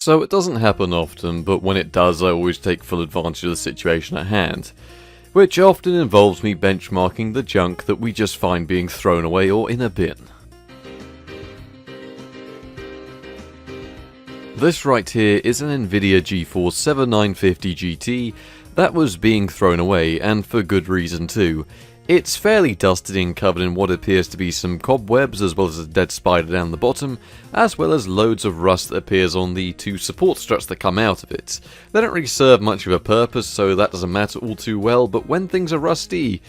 So it doesn't happen often, but when it does I always take full advantage of the situation at hand, which often involves me benchmarking the junk that we just find being thrown away or in a bin. This right here is an Nvidia GeForce 7950 GT that was being thrown away, and for good reason too. It's fairly dusted and covered in what appears to be some cobwebs, as well as a dead spider down the bottom, as well as loads of rust that appears on the two support struts that come out of it. They don't really serve much of a purpose, so that doesn't matter all too well, but when things are rusty,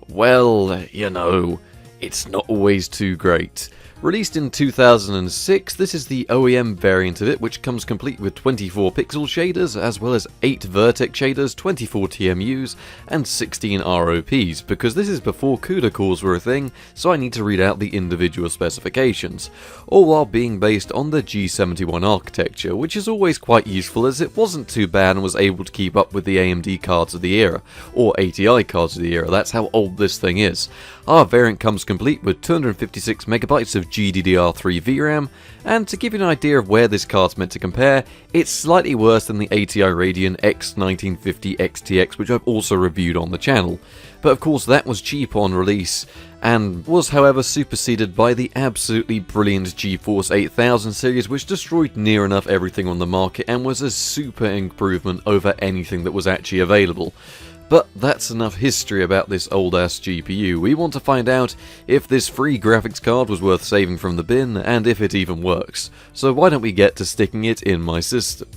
well, you know, it's not always too great. Released in 2006, this is the OEM variant of it, which comes complete with 24 pixel shaders, as well as 8 vertex shaders, 24 TMUs, and 16 ROPs, because this is before CUDA cores were a thing, so I need to read out the individual specifications, all while being based on the G71 architecture, which is always quite useful as it wasn't too bad and was able to keep up with the AMD cards of the era, or ATI cards of the era. That's how old this thing is. Our variant comes complete with 256 MB of GDDR4 VRAM, and to give you an idea of where this card's meant to compare, it's slightly worse than the ATI Radeon X1950 XTX, which I've also reviewed on the channel. But of course that was cheap on release, and was however superseded by the absolutely brilliant GeForce 8000 series, which destroyed near enough everything on the market and was a super improvement over anything that was actually available. But that's enough history about this old ass GPU. We want to find out if this free graphics card was worth saving from the bin, and if it even works. So why don't we get to sticking it in my system.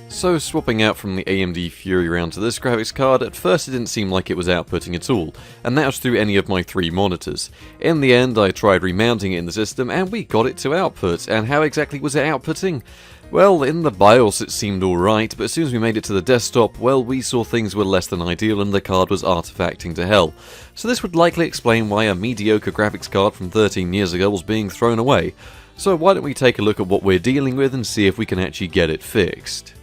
So swapping out from the AMD Fury round to this graphics card, at first it didn't seem like it was outputting at all, and that was through any of my 3 monitors. In the end I tried remounting it in the system and we got it to output, and how exactly was it outputting? Well, in the BIOS it seemed alright, but as soon as we made it to the desktop, well, we saw things were less than ideal and the card was artifacting to hell. So this would likely explain why a mediocre graphics card from 13 years ago was being thrown away. So why don't we take a look at what we're dealing with and see if we can actually get it fixed.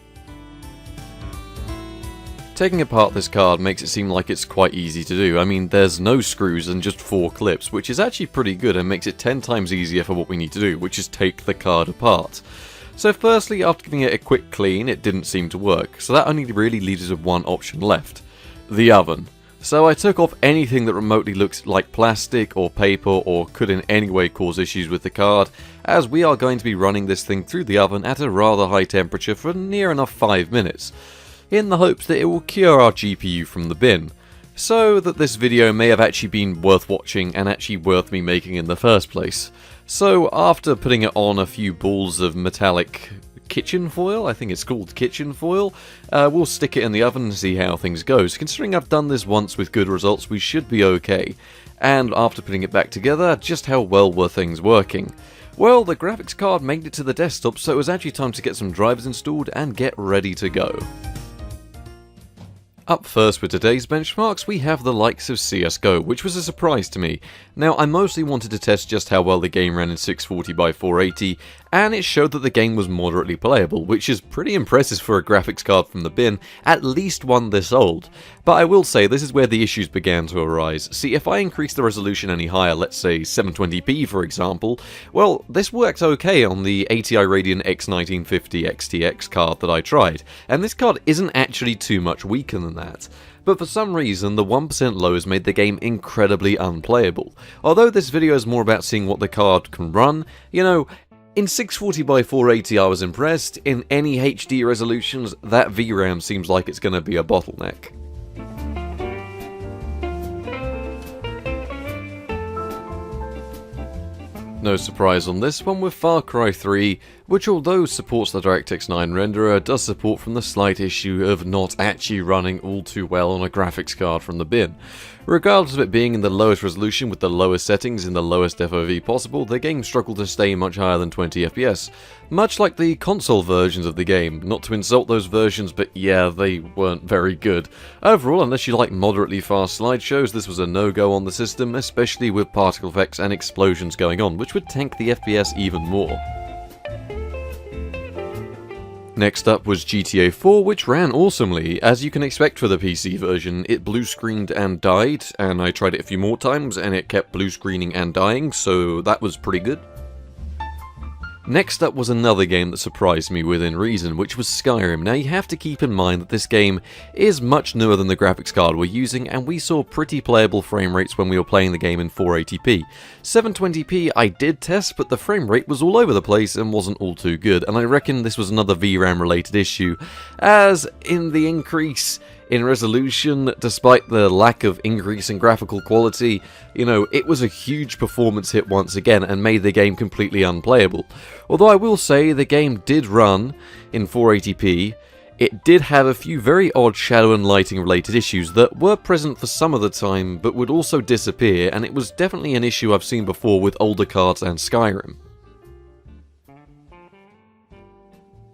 Taking apart this card makes it seem like it's quite easy to do. I mean, there's no screws and just 4 clips, which is actually pretty good and makes it 10 times easier for what we need to do, which is take the card apart. So firstly, after giving it a quick clean, it didn't seem to work, so that only really leaves us with one option left: the oven. So I took off anything that remotely looks like plastic or paper or could in any way cause issues with the card, as we are going to be running this thing through the oven at a rather high temperature for near enough 5 minutes, in the hopes that it will cure our GPU from the bin, so that this video may have actually been worth watching and actually worth me making in the first place. So after putting it on a few balls of metallic kitchen foil, I think it's called kitchen foil, we'll stick it in the oven and see how things go. So considering I've done this once with good results, we should be okay. And after putting it back together, just how well were things working? Well, the graphics card made it to the desktop, so it was actually time to get some drivers installed and get ready to go. Up first with today's benchmarks, we have the likes of CSGO, which was a surprise to me. Now, I mostly wanted to test just how well the game ran in 640x480, and it showed that the game was moderately playable, which is pretty impressive for a graphics card from the bin, at least one this old. But I will say, this is where the issues began to arise. See, if I increase the resolution any higher, let's say 720p for example, well, this worked okay on the ATI Radeon X1950 XTX card that I tried, and this card isn't actually too much weaker than that. But for some reason, the 1% lows made the game incredibly unplayable. Although this video is more about seeing what the card can run, you know, in 640x480 I was impressed. In any HD resolutions, that VRAM seems like it's going to be a bottleneck. No surprise on this one with Far Cry 3, which although supports the DirectX 9 renderer, does support from the slight issue of not actually running all too well on a graphics card from the bin. Regardless of it being in the lowest resolution with the lowest settings in the lowest FOV possible, the game struggled to stay much higher than 20 FPS, much like the console versions of the game. Not to insult those versions, but yeah, they weren't very good. Overall, unless you like moderately fast slideshows, this was a no-go on the system, especially with particle effects and explosions going on, which would tank the FPS even more. Next up was GTA 4, which ran awesomely. As you can expect for the PC version, it blue screened and died, and I tried it a few more times and it kept blue screening and dying, so that was pretty good. Next up was another game that surprised me within reason, which was Skyrim. Now you have to keep in mind that this game is much newer than the graphics card we're using, and we saw pretty playable frame rates when we were playing the game in 480p. 720p I did test, but the frame rate was all over the place and wasn't all too good, and I reckon this was another VRAM related issue, as in the increase in resolution, despite the lack of increase in graphical quality, you know, it was a huge performance hit once again and made the game completely unplayable. Although I will say the game did run in 480p, it did have a few very odd shadow and lighting related issues that were present for some of the time but would also disappear, and it was definitely an issue I've seen before with older cards and Skyrim.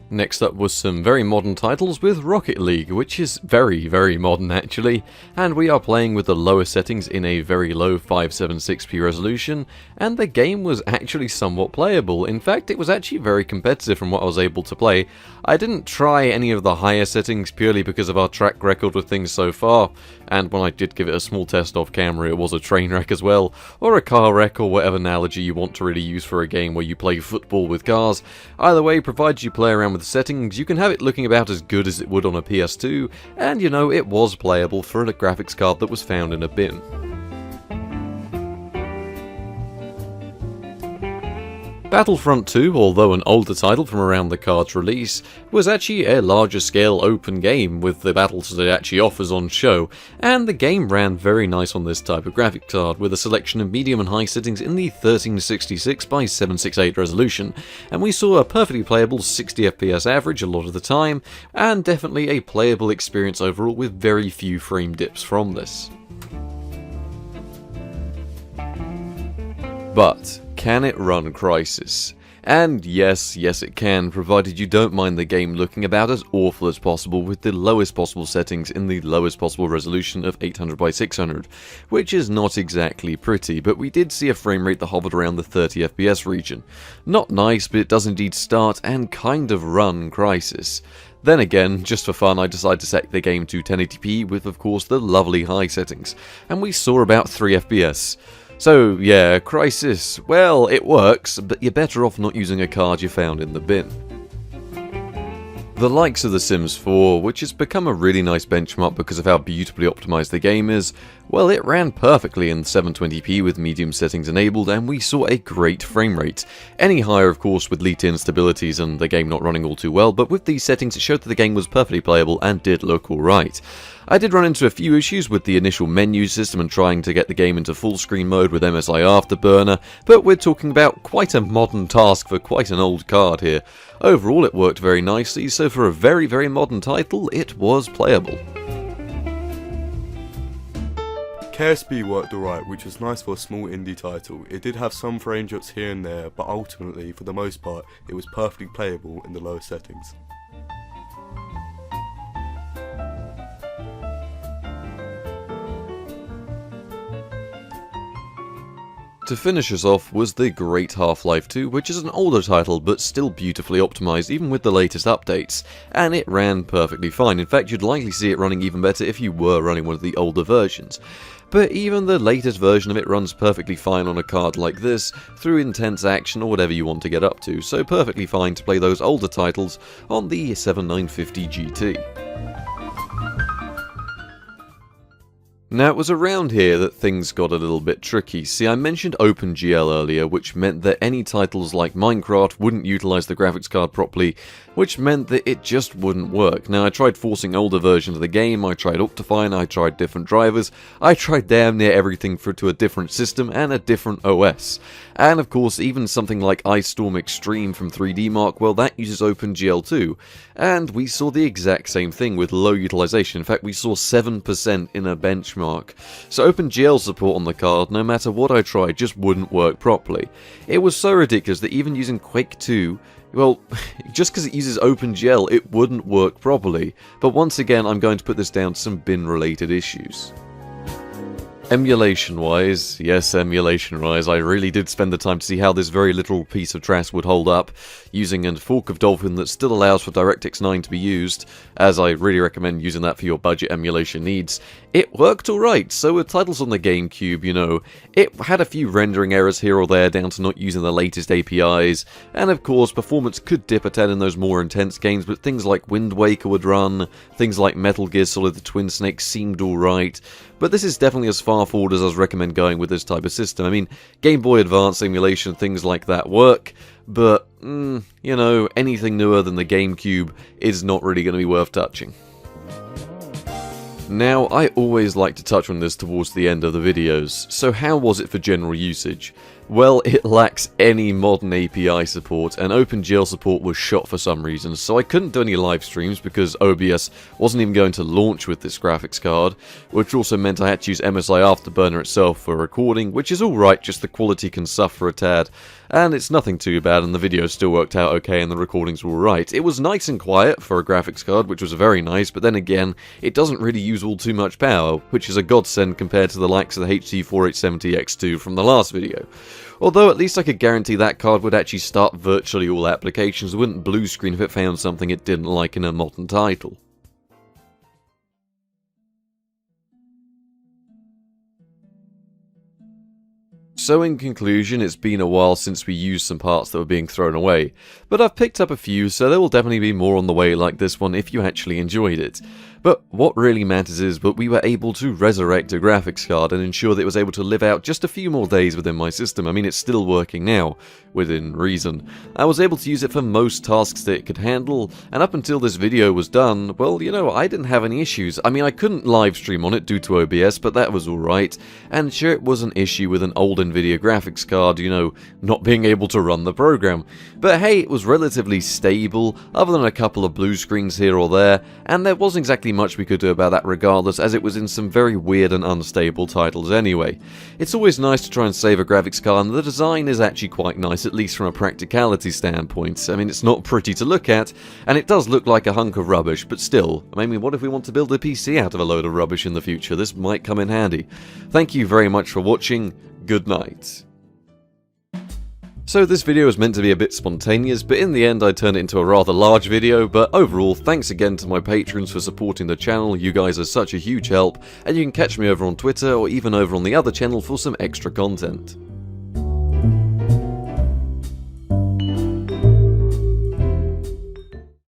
Next up was some very modern titles with Rocket League, which is very modern actually, and we are playing with the lower settings in a very low 576p resolution, and the game was actually somewhat playable. In fact, it was actually very competitive from what I was able to play. I didn't try any of the higher settings purely because of our track record with things so far, and when I did give it a small test off camera it was a train wreck as well, or a car wreck, or whatever analogy you want to really use for a game where you play football with cars. Either way, provided you play around with the settings, you can have it looking about as good as it would on a PS2, and you know, it was playable for a graphics card that was found in a bin. Battlefront II, although an older title from around the card's release, was actually a larger scale open game with the battles that it actually offers on show, and the game ran very nice on this type of graphic card with a selection of medium and high settings in the 1366 by 768 resolution, and we saw a perfectly playable 60 FPS average a lot of the time, and definitely a playable experience overall with very few frame dips from this. But can it run Crysis? And yes it can, provided you don't mind the game looking about as awful as possible with the lowest possible settings in the lowest possible resolution of 800 by 600, which is not exactly pretty, but we did see a frame rate that hovered around the 30 FPS region. Not nice, but it does indeed start and kind of run Crysis. Then again, just for fun, I decided to set the game to 1080p with of course the lovely high settings, and we saw about 3 FPS. So yeah, Crysis, well, it works, but you're better off not using a card you found in the bin. The likes of The Sims 4, which has become a really nice benchmark because of how beautifully optimized the game is, well, it ran perfectly in 720p with medium settings enabled, and we saw a great frame rate. Any higher, of course, would lead to instabilities and the game not running all too well, but with these settings it showed that the game was perfectly playable and did look alright. I did run into a few issues with the initial menu system and trying to get the game into full screen mode with MSI Afterburner, but we're talking about quite a modern task for quite an old card here. Overall it worked very nicely, so for a very modern title, it was playable. KSP worked alright, which was nice for a small indie title. It did have some frame drops here and there, but ultimately, for the most part, it was perfectly playable in the lower settings. To finish us off was the great Half-Life 2, which is an older title but still beautifully optimized even with the latest updates, and it ran perfectly fine. In fact, you'd likely see it running even better if you were running one of the older versions. But even the latest version of it runs perfectly fine on a card like this, through intense action or whatever you want to get up to, so perfectly fine to play those older titles on the 7950 GT. Now, it was around here that things got a little bit tricky. See, I mentioned OpenGL earlier, which meant that any titles like Minecraft wouldn't utilize the graphics card properly, which meant that it just wouldn't work. Now, I tried forcing older versions of the game, I tried Optifine, I tried different drivers, I tried damn near everything to a different system and a different OS. And of course, even something like Ice Storm Extreme from 3D Mark, well, that uses OpenGL too. And we saw the exact same thing with low utilization. In fact, we saw 7% in a benchmark. So OpenGL support on the card, no matter what I tried, just wouldn't work properly. It was so ridiculous that even using Quake 2, well, just because it uses OpenGL, it wouldn't work properly. But once again, I'm going to put this down to some bin-related issues. Emulation-wise, yes, emulation-wise, I really did spend the time to see how this very little piece of trash would hold up, using a fork of Dolphin that still allows for DirectX 9 to be used, as I really recommend using that for your budget emulation needs. It worked alright, so with titles on the GameCube, you know, it had a few rendering errors here or there down to not using the latest APIs, and of course performance could dip a tad in those more intense games, but things like Wind Waker would run, things like Metal Gear Solid the Twin Snakes seemed alright, but this is definitely as far forward as I'd recommend going with this type of system. I mean, Game Boy Advance emulation, things like that work, but, you know, anything newer than the GameCube is not really going to be worth touching. Now, I always like to touch on this towards the end of the videos, so how was it for general usage? Well, it lacks any modern API support, and OpenGL support was shot for some reason, so I couldn't do any live streams because OBS wasn't even going to launch with this graphics card, which also meant I had to use MSI Afterburner itself for recording, which is alright, just the quality can suffer a tad, and it's nothing too bad, and the video still worked out okay and the recordings were alright. It was nice and quiet for a graphics card, which was very nice, but then again, it doesn't really use all too much power, which is a godsend compared to the likes of the HT4870X2 from the last video. Although at least I could guarantee that card would actually start virtually all applications, it wouldn't blue screen if it found something it didn't like in a modern title. So in conclusion, it's been a while since we used some parts that were being thrown away, but I've picked up a few, so there will definitely be more on the way like this one if you actually enjoyed it. But what really matters is that we were able to resurrect a graphics card and ensure that it was able to live out just a few more days within my system. I mean, it's still working now, within reason. I was able to use it for most tasks that it could handle, and up until this video was done, well, you know, I didn't have any issues. I mean, I couldn't live stream on it due to OBS, but that was alright, and sure, it was an issue with an old NVIDIA graphics card, you know, not being able to run the program. But hey, it was relatively stable, other than a couple of blue screens here or there, and there wasn't exactly much we could do about that regardless, as it was in some very weird and unstable titles anyway. It's always nice to try and save a graphics card, and the design is actually quite nice, at least from a practicality standpoint. I mean, it's not pretty to look at, and it does look like a hunk of rubbish, but still, I mean, what if we want to build a PC out of a load of rubbish in the future? This might come in handy. Thank you very much for watching. Good night. So this video was meant to be a bit spontaneous, but in the end I turned it into a rather large video, but overall thanks again to my patrons for supporting the channel. You guys are such a huge help, and you can catch me over on Twitter or even over on the other channel for some extra content.